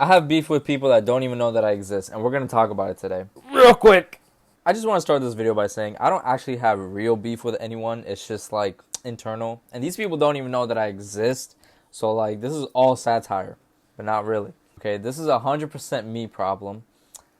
I have beef with people that don't even know that I exist, and we're going to talk about it today. Real quick. I just want to start this video by saying I don't actually have real beef with anyone. It's just like internal. And these people don't even know that I exist. So like this is all satire, but not really. Okay, this is 100% me problem.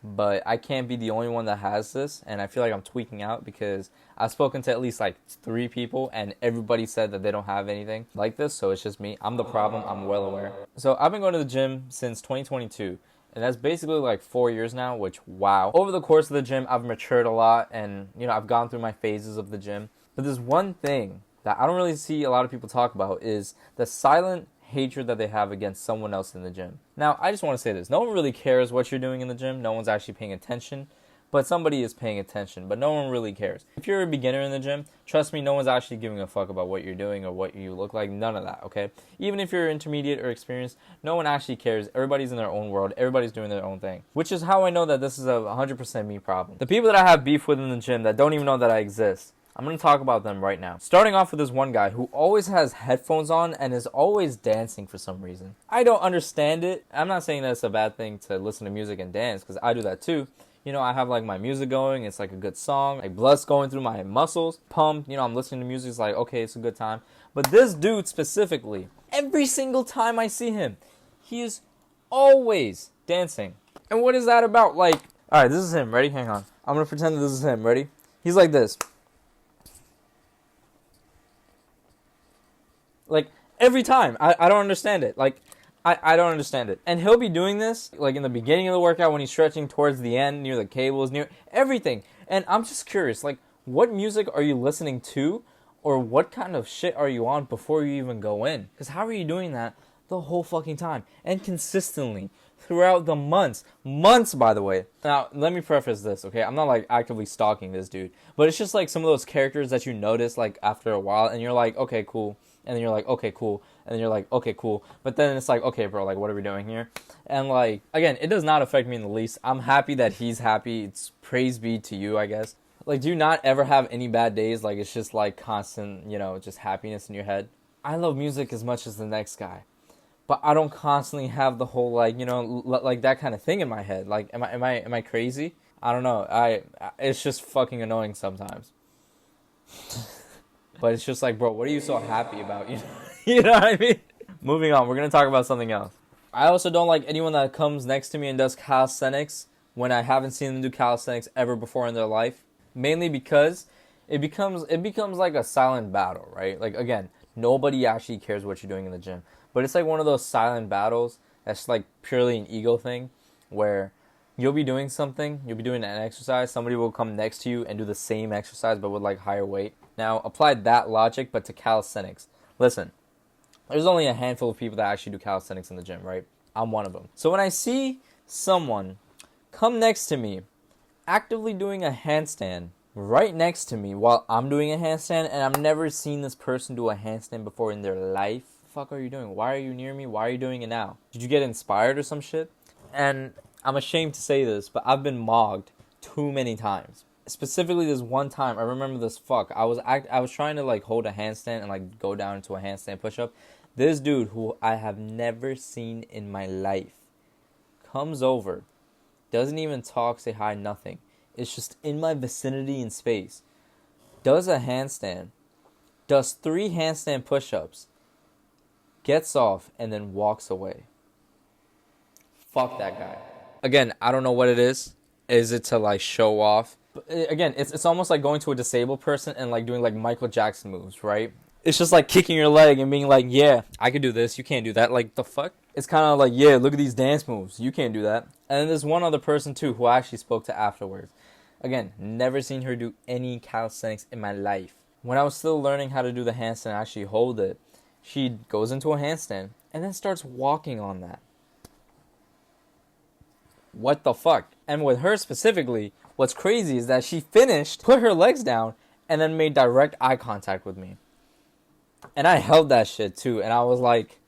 But I can't be the only one that has this, and I feel like I'm tweaking out because I've spoken to at least like 3 people, and everybody said that they don't have anything like this, so it's just me. I'm the problem, I'm well aware. So I've been going to the gym since 2022, and that's basically like 4 years now, which wow. Over the course of the gym, I've matured a lot, and I've gone through my phases of the gym. But there's one thing that I don't really see a lot of people talk about is the silent hatred that they have against someone else in the gym. Now, I just want to say this. No one really cares what you're doing in the gym. No one's actually paying attention. But somebody is paying attention. But no one really cares. If you're a beginner in the gym, trust me, no one's actually giving a fuck about what you're doing or what you look like. None of that, okay? Even if you're intermediate or experienced, no one actually cares. Everybody's in their own world. Everybody's doing their own thing. Which is how I know that this is a 100% me problem. The people that I have beef with in the gym that don't even know that I exist, I'm going to talk about them right now. Starting off with this one guy who always has headphones on and is always dancing for some reason. I don't understand it. I'm not saying that it's a bad thing to listen to music and dance, because I do that too. I have like my music going. It's like a good song. Like blood's going through my muscles. Pumped. I'm listening to music. It's like, okay, it's a good time. But this dude specifically, every single time I see him, he is always dancing. And what is that about? Like, all right, this is him. Ready? Hang on. I'm going to pretend that this is him. Ready? He's like this. Like, every time. I don't understand it. Like, I don't understand it. And he'll be doing this, like, in the beginning of the workout when he's stretching towards the end, near the cables, near everything. And I'm just curious, like, what music are you listening to? Or what kind of shit are you on before you even go in? Because how are you doing that the whole fucking time? And consistently. Throughout the months. Months, by the way. Now, let me preface this, okay? I'm not, like, actively stalking this dude. But it's just, like, some of those characters that you notice, like, after a while. And you're like, okay, cool. And then you're like, okay, cool. And then you're like, okay, cool. But then it's like, okay, bro, like, what are we doing here? And, like, again, it does not affect me in the least. I'm happy that he's happy. It's praise be to you, I guess. Like, do you not ever have any bad days? Like, it's just, like, constant, just happiness in your head. I love music as much as the next guy. But I don't constantly have the whole, like, like that kind of thing in my head. Like, am I crazy? I don't know. It's just fucking annoying sometimes. But it's just like, bro, what are you so happy about? You know what I mean? Moving on, we're going to talk about something else. I also don't like anyone that comes next to me and does calisthenics when I haven't seen them do calisthenics ever before in their life. Mainly because it becomes like a silent battle, right? Like, again, nobody actually cares what you're doing in the gym. But it's like one of those silent battles that's like purely an ego thing where you'll be doing something, you'll be doing an exercise, somebody will come next to you and do the same exercise but with like higher weight. Now, apply that logic but to calisthenics. Listen, there's only a handful of people that actually do calisthenics in the gym, right? I'm one of them. So when I see someone come next to me actively doing a handstand right next to me while I'm doing a handstand, and I've never seen this person do a handstand before in their life, fuck are you doing? Why are you near me? Why are you doing it now? Did you get inspired or some shit? And I'm ashamed to say this, but I've been mogged too many times. Specifically this one time, I remember this fuck. I was trying to like hold a handstand and like go down into a handstand push-up. This dude who I have never seen in my life comes over, doesn't even talk, say hi, nothing. It's just in my vicinity in space. Does a handstand, does 3 handstand push-ups, gets off, and then walks away. Fuck that guy. Again, I don't know what it is. Is it to like show off? But again, it's almost like going to a disabled person and like doing like Michael Jackson moves, right? It's just like kicking your leg and being like, yeah, I could do this. You can't do that. Like, the fuck? It's kind of like, yeah, look at these dance moves. You can't do that. And then there's one other person too who I actually spoke to afterwards. Again, never seen her do any calisthenics in my life. When I was still learning how to do the handstand and actually hold it, she goes into a handstand and then starts walking on that. What the fuck? And with her specifically, what's crazy is that she finished, put her legs down, and then made direct eye contact with me. And I held that shit too, and I was like,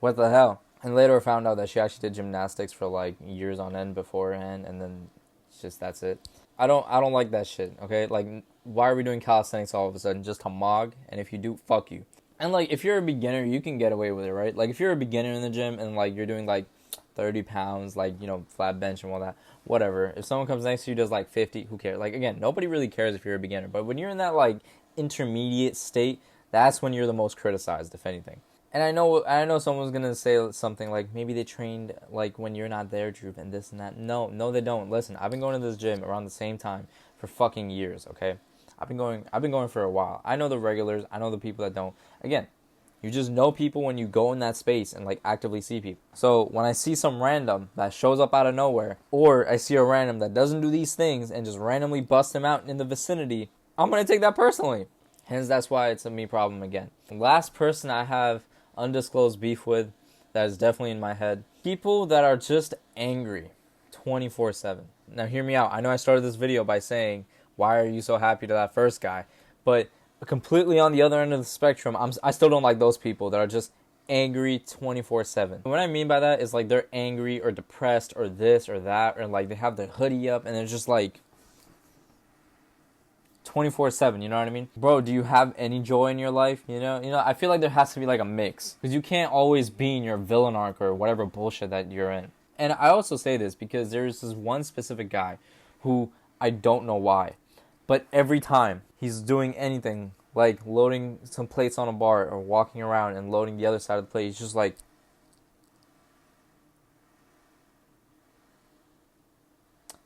what the hell? And later I found out that she actually did gymnastics for like years on end beforehand, and then it's just that's it. I don't like that shit, okay? Like, why are we doing calisthenics all of a sudden? Just to mog, and if you do, fuck you. And like, if you're a beginner, you can get away with it, right? Like, if you're a beginner in the gym and like you're doing like 30 pounds, like, you know, flat bench and all that, whatever. If someone comes next to you does like 50, who cares? Like, again, nobody really cares if you're a beginner, but when you're in that like intermediate state, that's when you're the most criticized, if anything. And I know someone's gonna say something like, maybe they trained like when you're not there, Drew, and this and that. No, they don't. Listen, I've been going to this gym around the same time for fucking years, okay? I've been going for a while. I know the regulars, I know the people that don't. Again, you just know people when you go in that space and like actively see people. So when I see some random that shows up out of nowhere, or I see a random that doesn't do these things and just randomly bust them out in the vicinity, I'm gonna take that personally. Hence, that's why it's a me problem again. The last person I have undisclosed beef with, that is definitely in my head, people that are just angry 24/7. Now hear me out. I know I started this video by saying, why are you so happy to that first guy? But completely on the other end of the spectrum, I still don't like those people that are just angry 24/7. What I mean by that is like they're angry or depressed or this or that, or like they have their hoodie up and they're just like 24/7, you know what I mean? Bro, do you have any joy in your life? You know, I feel like there has to be like a mix, because you can't always be in your villain arc or whatever bullshit that you're in. And I also say this because there's this one specific guy who I don't know why, but every time he's doing anything like loading some plates on a bar or walking around and loading the other side of the plate, he's just like,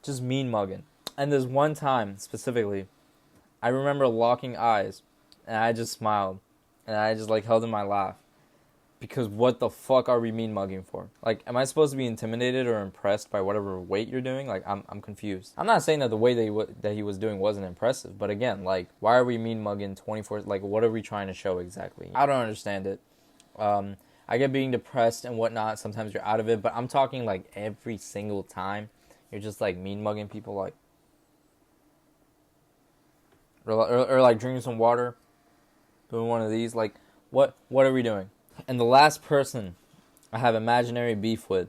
just mean mugging. And there's one time specifically, I remember locking eyes, and I just smiled, and I just like held in my laugh, because what the fuck are we mean mugging for? Like, am I supposed to be intimidated or impressed by whatever weight you're doing? Like, I'm confused. I'm not saying that the way that he was doing wasn't impressive, but again, like, why are we mean mugging 24? Like, what are we trying to show exactly? I don't understand it. I get being depressed and whatnot. Sometimes you're out of it, but I'm talking like every single time you're just like mean mugging people, like. Or like drinking some water, doing one of these, like, what are we doing? And the last person I have imaginary beef with,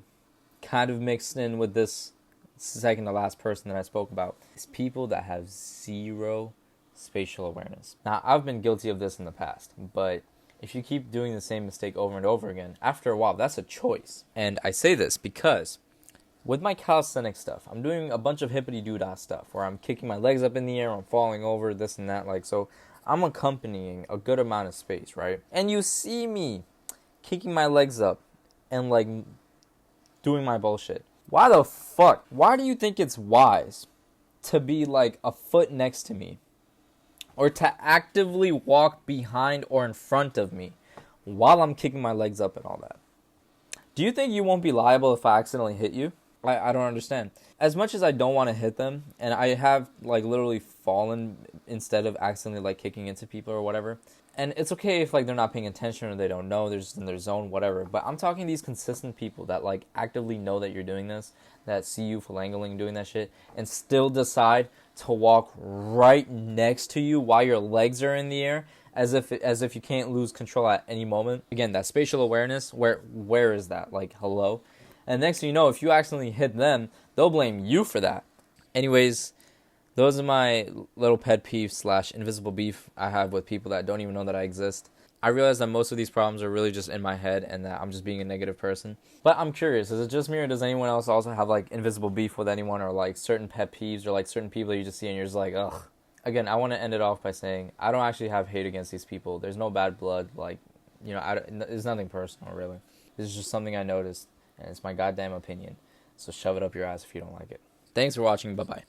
kind of mixed in with this second to last person that I spoke about, is people that have zero spatial awareness. Now, I've been guilty of this in the past, but if you keep doing the same mistake over and over again, after a while, that's a choice. And I say this because with my calisthenics stuff, I'm doing a bunch of hippity-doo-dah stuff where I'm kicking my legs up in the air, I'm falling over, this and that. Like, so I'm accompanying a good amount of space, right? And you see me kicking my legs up and, like, doing my bullshit. Why the fuck? Why do you think it's wise to be, like, a foot next to me, or to actively walk behind or in front of me while I'm kicking my legs up and all that? Do you think you won't be liable if I accidentally hit you? I don't understand. As much as I don't want to hit them, and I have like literally fallen instead of accidentally like kicking into people or whatever, and it's okay if like they're not paying attention or they don't know, they're just in their zone, whatever, but I'm talking these consistent people that like actively know that you're doing this, that see you flangling doing that shit, and still decide to walk right next to you while your legs are in the air, as if you can't lose control at any moment. Again, that spatial awareness, where is that? Like, hello? And next thing you know, if you accidentally hit them, they'll blame you for that. Anyways, those are my little pet peeves / invisible beef I have with people that don't even know that I exist. I realize that most of these problems are really just in my head and that I'm just being a negative person. But I'm curious, is it just me, or does anyone else also have like invisible beef with anyone, or like certain pet peeves, or like certain people that you just see and you're just like, ugh. Again, I want to end it off by saying I don't actually have hate against these people. There's no bad blood. Like, you know, it's nothing personal, really. This is just something I noticed, and it's my goddamn opinion. So shove it up your ass if you don't like it. Thanks for watching. Bye-bye.